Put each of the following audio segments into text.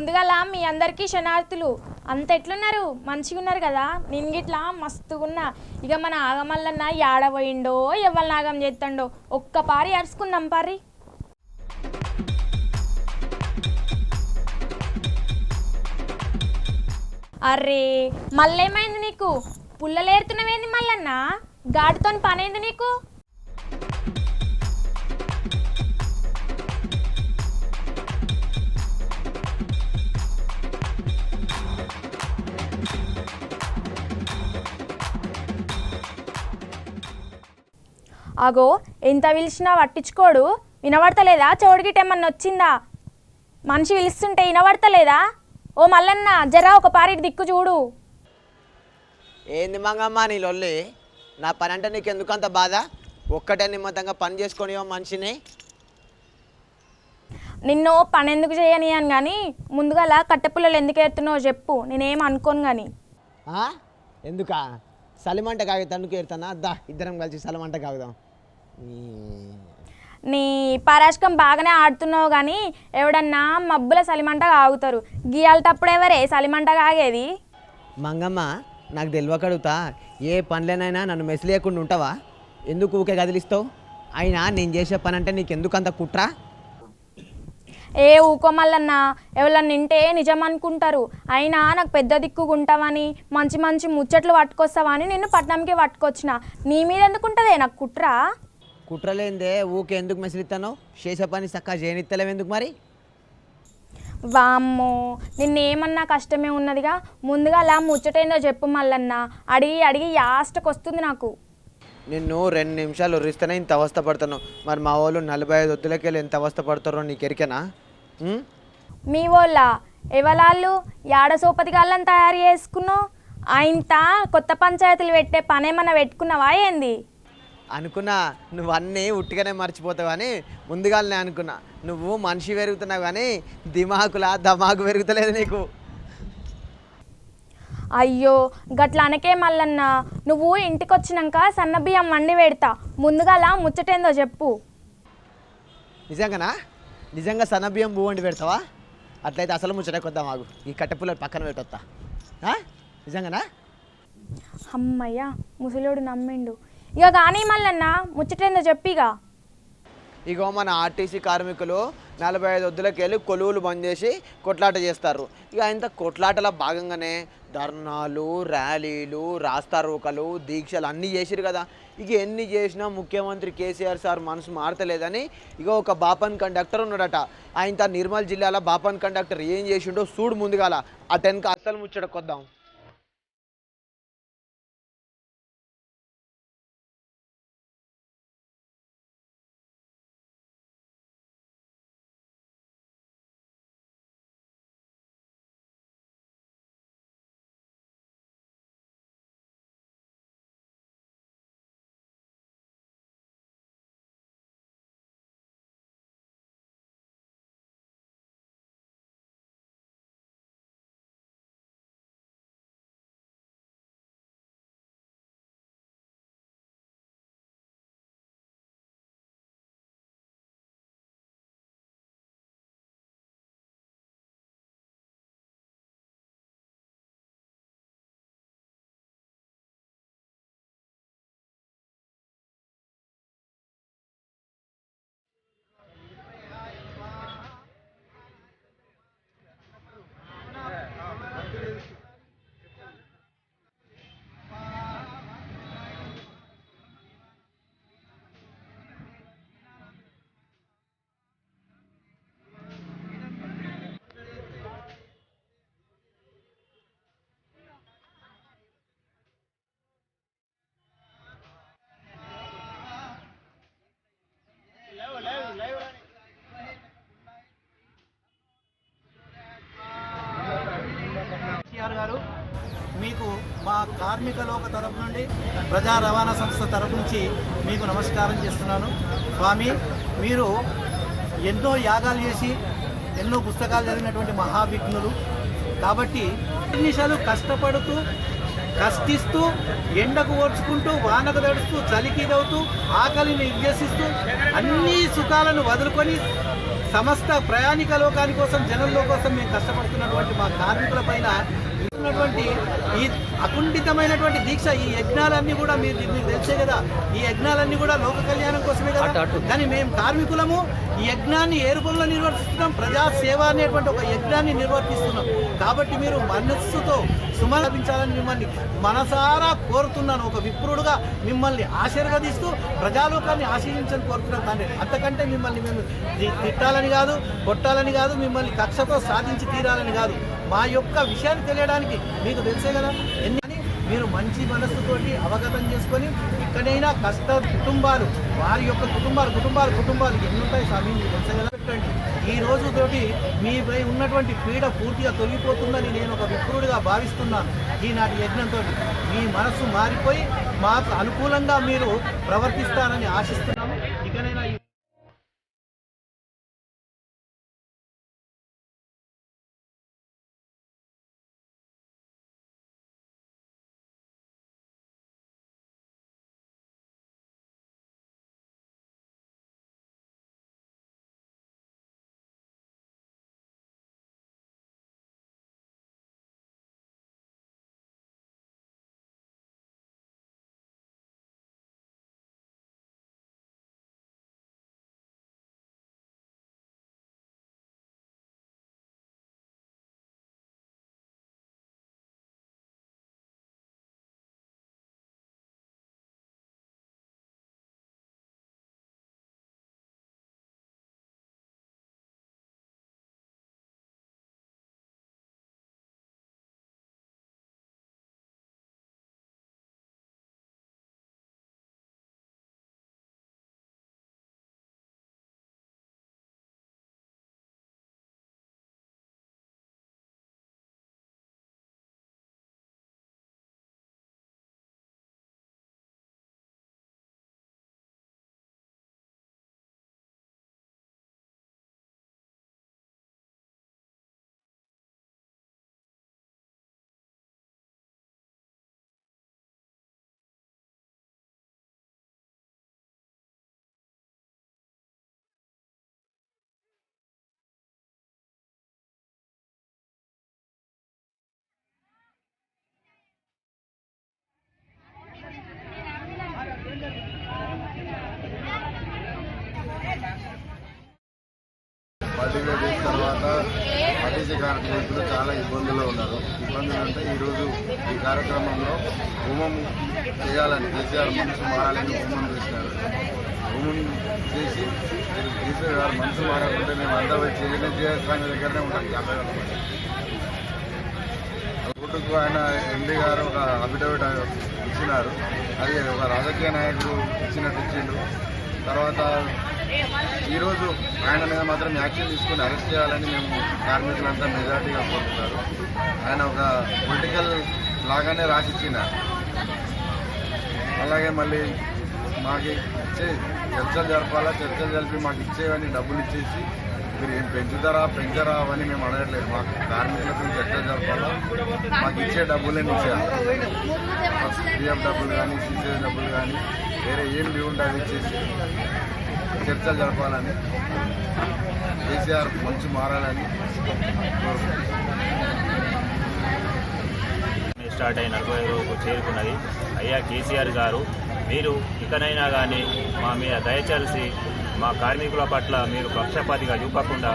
ముందుగాల మీ అందరికీ శనార్థులు. అంత ఎట్లున్నారు? మంచిగా ఉన్నారు కదా? నేను గిట్లా మస్తుగున్నా. ఇక మన ఆగమల్లన్న యాడపోయిండో ఎవరి నాగం చేస్తాడో ఒక్క పారి అరుచుకుందాం పారి. అరే మళ్ళేమైంది నీకు? పుల్లలేరుతున్నవేంది మల్లన్న? గాడితోని పనేంది నీకు? అగో ఎంత పిలిచినా పట్టించుకోడు. వినబడతలేదా? చెవుడిగిటేమన్నా వచ్చిందా? మనిషి పిలుస్తుంటే వినబడతలేదా? ఓ మల్లన్న జరా ఒక పారి దిక్కు చూడు. ఏంది మంగమ్మ నీ లొల్లి? నా పని అంటే నీకు ఎందుకంత బాధ? ఒక్కటే నిమ్మతంగా పని చేసుకొని మనిషిని. నిన్ను పని ఎందుకు చేయని అని కానీ ముందుగా కట్టెపుల్లలు ఎందుకు ఏరుతున్నావో చెప్పు, నేనేం అనుకోను కానీ. ఎందుకా? సలిమంట కాగి తన్నుకు ఏరుతానా? అద్దా ఇద్దరం కలిసి సలిమంట కాగుదాం. నీ పరాశకం బాగానే ఆడుతున్నావు కానీ ఎవడన్నా మబ్బుల సలిమంట కాగుతారు. గీయాలటప్పుడు ఎవరే సలిమంట కాగేది? మంగమ్మ నాకు తెలియకడుగుతా, ఏ పనులేనైనా నన్ను మెసిలేయకుండా ఉంటావా? ఎందుకు ఊకే కదిలిస్తావు? అయినా నేను చేసే పని అంటే నీకు ఎందుకంత కుట్రా? ఏ ఊకోమల్లన్నా, ఎవరన్నా నింటే నిజం అనుకుంటారు. అయినా నాకు పెద్ద దిక్కుగుంటావని మంచి మంచి ముచ్చట్లు పట్టుకొస్తావని నిన్ను పట్నంకి పట్టుకొచ్చిన. నీ మీద ఎందుకుంటుందే నాకు కుట్రా? కుట్రలేందే ఊకే ఎందుకు మెసిలిస్తానో? చేసే పని చక్కగా చేయనిత్తలేవు ఎందుకు మరి? వామ్మో నిన్నేమన్నా కష్టమే ఉన్నదిగా. ముందుగా అలా ముచ్చటేందో చెప్పు మల్లన్న. అడిగి అడిగి యాస్టకు వస్తుంది నాకు. నిన్ను 2 నిమిషాలు ఉరిస్తేనే ఇంత అవస్థ పడతాను. మరి మా వాళ్ళు 45 వద్దులకెళ్ళి ఎంత అవస్థ పడతారో నీకు ఎరికేనా? మీ వాళ్ళ ఎవలాళ్ళు యాడ సోపతిగాళ్ళని తయారు చేసుకున్నావు? ఆయనత కొత్త పంచాయతీలు పెట్టే పనేమన్నా పెట్టుకున్నావా ఏంది? అనుకున్నా నువ్వన్నీ ఉట్టిగానే మర్చిపోతావని ముందుగానే అనుకున్నా. నువ్వు మనిషి పెరుగుతున్నావు కానీ దమాకు పెరుగుతలేదు నీకు. అయ్యో గట్ల అనకే మల్లన్న. నువ్వు ఇంటికి వచ్చినాక సన్నబియ్యం వండి పెడతా. ముందుగా ముచ్చటేందో చెప్పు. నిజంగానా? నిజంగా సన్నబియ్యం బువ్వ వండి పెడతావా? అట్లయితే అసలు ముచ్చట కొద్దాం. ఆగు, ఈ కట్టెపుల్లలు పక్కన పెట్టొస్తా. నిజంగానా? అమ్మయ్యా ముసలోడు నమ్మిండు. ఇక కానీ మల్లన్న ముచ్చటేందో చెప్పిగా. ఇగో మన ఆర్టీసీ కార్మికులు 45 వద్దులకెళ్ళి కొలువులు బంద్ చేసి కొట్లాట చేస్తారు. ఇక ఇంత కొట్లాటల భాగంగానే ధర్నాలు, ర్యాలీలు, రాస్తారోకలు, దీక్షలు అన్నీ చేసిరు కదా. ఇక ఎన్ని చేసినా ముఖ్యమంత్రి కేసీఆర్ సార్ మనసు మారతలేదని ఇక ఒక బాపన్ కండక్టర్ ఉన్నాడట. ఆయన నిర్మల్ జిల్లాలో బాపన్ కండక్టర్ ఏం చేసిండో చూడు ముందుగాల. ఆ 10కి అస్సలు ముచ్చట కొద్దాం. గారు మీకు మా కార్మిక లోక తరపు నుండి ప్రజా రవాణా సంస్థ తరపు నుంచి మీకు నమస్కారం చేస్తున్నాను. స్వామి, మీరు ఎన్నో యాగాలు చేసి ఎన్నో పుస్తకాలు చదివినటువంటి మహావిఘ్నులు కాబట్టి నిమిషాలు కష్టపడుతూ కష్టిస్తూ ఎండకు ఓర్చుకుంటూ వానకు తడుస్తూ చలికి దవుతూ ఆకలిని నిర్దేశిస్తూ అన్ని సుఖాలను వదులుకొని సమస్త ప్రయాణిక లోకాని కోసం జనంలో కోసం మేము కష్టపడుతున్నటువంటి మా కార్మికుల పైన ఉన్నటువంటి ఈ అకుంఠితమైనటువంటి దీక్ష, ఈ యజ్ఞాలన్నీ కూడా మీకు తెలిసే కదా, ఈ యజ్ఞాలన్నీ కూడా లోక కళ్యాణం కోసమే కదా. కానీ మేము కార్మికులము ఈ యజ్ఞాన్ని ఏ రూపంలో నిర్వర్తిస్తున్నాం? ప్రజాసేవ అనేటువంటి ఒక యజ్ఞాన్ని నిర్వర్తిస్తున్నాం. కాబట్టి మీరు మనస్సుతో సుమలభించాలని మిమ్మల్ని మనసారా కోరుతున్నాను. ఒక విప్రుడుగా మిమ్మల్ని ఆశీర్వదిస్తూ ప్రజాలోకాన్ని ఆశీర్వించని కోరుతున్నాను తండ్రి. అంతకంటే మిమ్మల్ని మేము తిట్టాలని కాదు, కొట్టాలని కాదు, మిమ్మల్ని కక్షతో సాధించి తీరాలని కాదు. మా యొక్క విషయాన్ని తెలియడానికి మీకు తెలిసే కదా ఎన్ని మీరు మంచి మనస్సుతోటి అవగతం చేసుకొని ఇక్కడైనా కష్ట కుటుంబాలు, వారి యొక్క కుటుంబాలు ఎన్ని ఉంటాయి స్వామి మీకు తెలిసే కదా. పెట్టండి. ఈ రోజుతోటి మీపై ఉన్నటువంటి పీడ పూర్తిగా తొలగిపోతుందని నేను ఒక విప్రుడిగా భావిస్తున్నాను. ఈనాటి యజ్ఞంతో మీ మనస్సు మారిపోయి మాకు అనుకూలంగా మీరు ప్రవర్తిస్తారని ఆశిస్తున్నాము. ఇకనైనా మల్టీమీడియా డేస్ తర్వాత ఆర్టీసీ కార్మికులు చాలా ఇబ్బందుల్లో ఉన్నారు. ఇబ్బందులు అంటే ఈరోజు ఈ కార్యక్రమంలో హోమం చేయాలని కేసీఆర్ మనసు మారాలని హోమం చేసినారు. హోమం చేసి కేసీఆర్ గారు మనసు మారాలంటే మేము అందరూ చేయాల్సిన దగ్గరనే ఉంటాం. 50,000 మంది కోర్టుకు ఆయన ఎండీ గారు ఒక అఫిడవిట్ ఇచ్చినారు. అది ఒక రాజకీయ నాయకుడు ఇచ్చిండు. తర్వాత ఈరోజు ఆయన మీద మాత్రం యాక్షన్ తీసుకుని అరెస్ట్ చేయాలని మేము కార్మికులంతా మెజార్టీగా కోరుతున్నారు. ఆయన ఒక పొలిటికల్ లాగానే రాసిచ్చినారు. అలాగే మళ్ళీ మాకు ఇచ్చే చర్చలు జరపాలా, చర్చలు జరిపి మాకు ఇచ్చేవని డబ్బులు ఇచ్చేసి మీరు ఏం పెంచరా అవని మేము అడగట్లేదు. మాకు కార్మికులకు చర్చలు జరపాలా, మాకు ఇచ్చే డబ్బులని ఇచ్చేయాలి. పిఎఫ్ డబ్బులు కానీ, సిసిఎస్ డబ్బులు కానీ, వేరే ఏం లీవ్ ఉంటే అవి ఇచ్చేసి చర్చలు జరపాలని, కేసీఆర్ మంచి మారాలని కోరుకుంటున్నాను. స్టార్ట్ అయిన 40 రోజులకు చేరుకున్నది. అయ్యా కేసీఆర్ గారు, మీరు ఇకనైనా కానీ మా మీద దయచలిసి మా కార్మికుల పట్ల మీరు పక్షపాతిగా చూపకుండా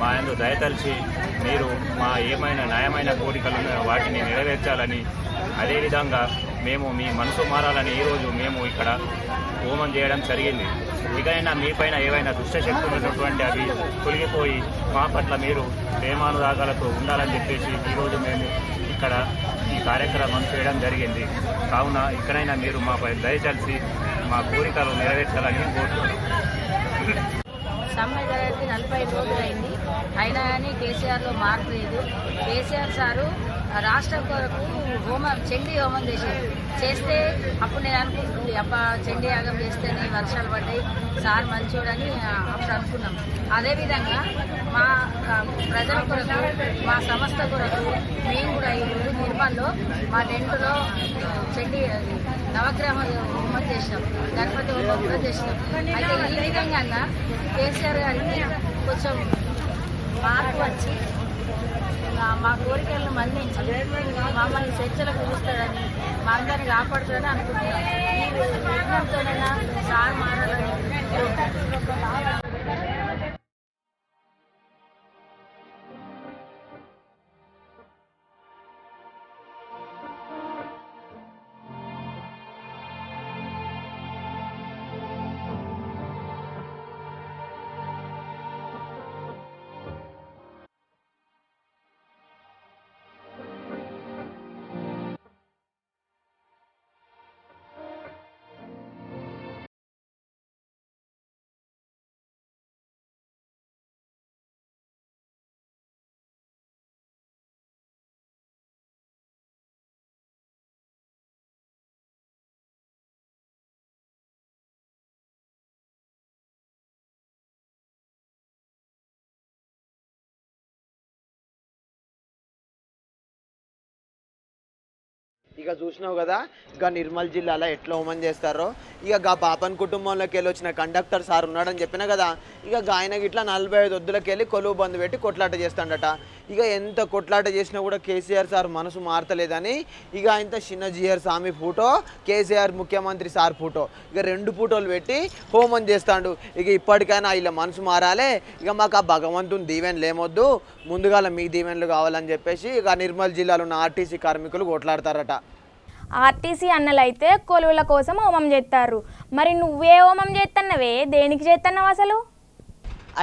మా యందు దయతలిచి మీరు మా ఏమైనా న్యాయమైన కోరికలు వాటిని నెరవేర్చాలని, అదేవిధంగా మేము మీ మనసు మారాలని ఈరోజు మేము ఇక్కడ హోమం చేయడం జరిగింది. ఇకైనా మీపైన ఏవైనా దుష్టశక్తులు ఉన్నటువంటి అవి తొలగిపోయి మా పట్ల మీరు ప్రేమానురాగాలతో ఉండాలని చెప్పేసి ఈరోజు మేము ఇక్కడ ఈ కార్యక్రమం చేయడం జరిగింది. కావున ఇక్కడైనా మీరు మాపై దయచలిసి మా కోరికలు నెరవేర్చాలని కోరుతున్నాం. సమ్మె జరిగి 45 రోజులైంది. అయినా కానీ కేసీఆర్లో మార్పు లేదు. కేసీఆర్ సారు రాష్ట్రం కొరకు చండీ హోమం చేస్తే అప్పుడు నేను అనుకుంటుంది అబ్బా చండీ యాగం చేస్తేనే వర్షాలు పడ్డాయి, సార్ మంచోడని అప్పుడు అనుకున్నాం. అదేవిధంగా మా ప్రజల కొరకు, మా సంస్థ కొరకు మేము కూడా ఈరోజు నిర్మల్లో మా టెంట్లో చండీ నవగ్రహ హోమం చేసినాం, గణపతి హోమం కూడా చేసినాం. అయితే ఈ విధంగా కేసీఆర్ గారికి కొంచెం మార్పు వచ్చి మా కోరికలను మన్నించి మమ్మల్ని చర్చలకు పిలుస్తాడని మా అందరిని కాపాడుతాడని అనుకుంటున్నాం. ఈ యజ్ఞంతోనైనా సార్ మారాలని కోరుకుంటున్నాం. ఇక చూసినావు కదా ఇక నిర్మల్ జిల్లాలో ఎట్లా హోమం చేస్తారో. ఇక గా పాపన్ కుటుంబంలోకి వెళ్ళి వచ్చిన కండక్టర్ సార్ ఉన్నాడని చెప్పినా కదా, ఇక ఆయనకి ఇట్లా 45 వద్దులకి వెళ్ళి కొలువు బంద్ పెట్టి కొట్లాట చేస్తాడట. ఇక ఎంత కొట్లాట చేసినా కూడా కేసీఆర్ సార్ మనసు మారతలేదని ఇక ఆయన చిన్నజీఆర్ స్వామి ఫోటో, కేసీఆర్ ముఖ్యమంత్రి సార్ ఫోటో, ఇక 2 ఫోటోలు పెట్టి హోమం చేస్తాడు. ఇక ఇప్పటికైనా ఇలా మనసు మారాలే, ఇక మాకు ఆ భగవంతుని దీవెనలు ఏమొద్దు, ముందుగాల మీ దీవెనలు కావాలని చెప్పేసి ఇక నిర్మల్ జిల్లాలో ఉన్న ఆర్టీసీ కార్మికులు కొట్లాడతారట. ఆర్టీసీ అన్నలైతే కొలువుల కోసం హోమం చేస్తారు. మరి నువ్వే హోమం చేస్తున్నావే, దేనికి చేస్తున్నావు అసలు?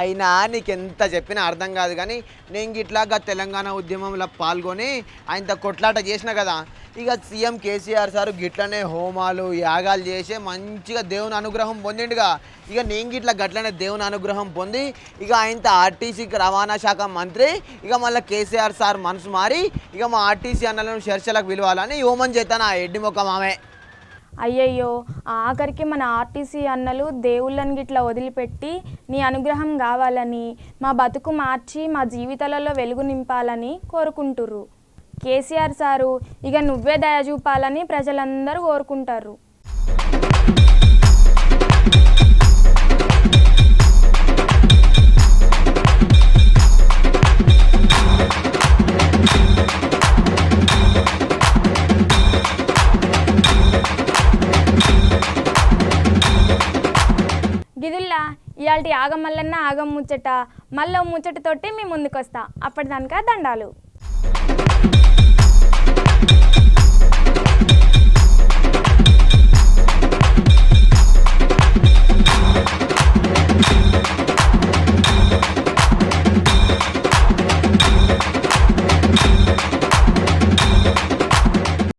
అయినా నీకెంత చెప్పినా అర్థం కాదు. కానీ నేను ఇట్లాగా తెలంగాణ ఉద్యమంలో పాల్గొని ఆయనతో కొట్లాట చేసిన కదా, ఇక సీఎం కేసీఆర్ సార్ గిట్లనే హోమాలు యాగాలు చేసి మంచిగా దేవుని అనుగ్రహం పొందిండుగా. ఇక నేను గిట్ల గట్లనే దేవుని అనుగ్రహం పొంది ఇక ఆయనతో ఆర్టీసీకి రవాణా శాఖ మంత్రి, ఇక మళ్ళీ కేసీఆర్ సార్ మనసు మారి ఇక మా ఆర్టీసీ అన్నలను చర్చలకు పిలవాలని హోమం చేస్తాను ఆ ఎడ్డి మొక్క మామే. అయ్యయ్యో, ఆఖరికి మన ఆర్టీసీ అన్నలు దేవుళ్ళని గిట్లా వదిలిపెట్టి నీ అనుగ్రహం కావాలని, మా బతుకు మార్చి మా జీవితాలలో వెలుగు నింపాలని కోరుకుంటుర్రు. కేసీఆర్ సారు ఇక నువ్వే దయ చూపాలని ప్రజలందరూ కోరుకుంటారు. గిదుల్లా ఇయాల్టి ఆగం మల్లన్న ఆగం ముచ్చట, మళ్ళీ ముచ్చటతోటి మీ ముందుకు వస్తా. అప్పటిదానికా దండాలు.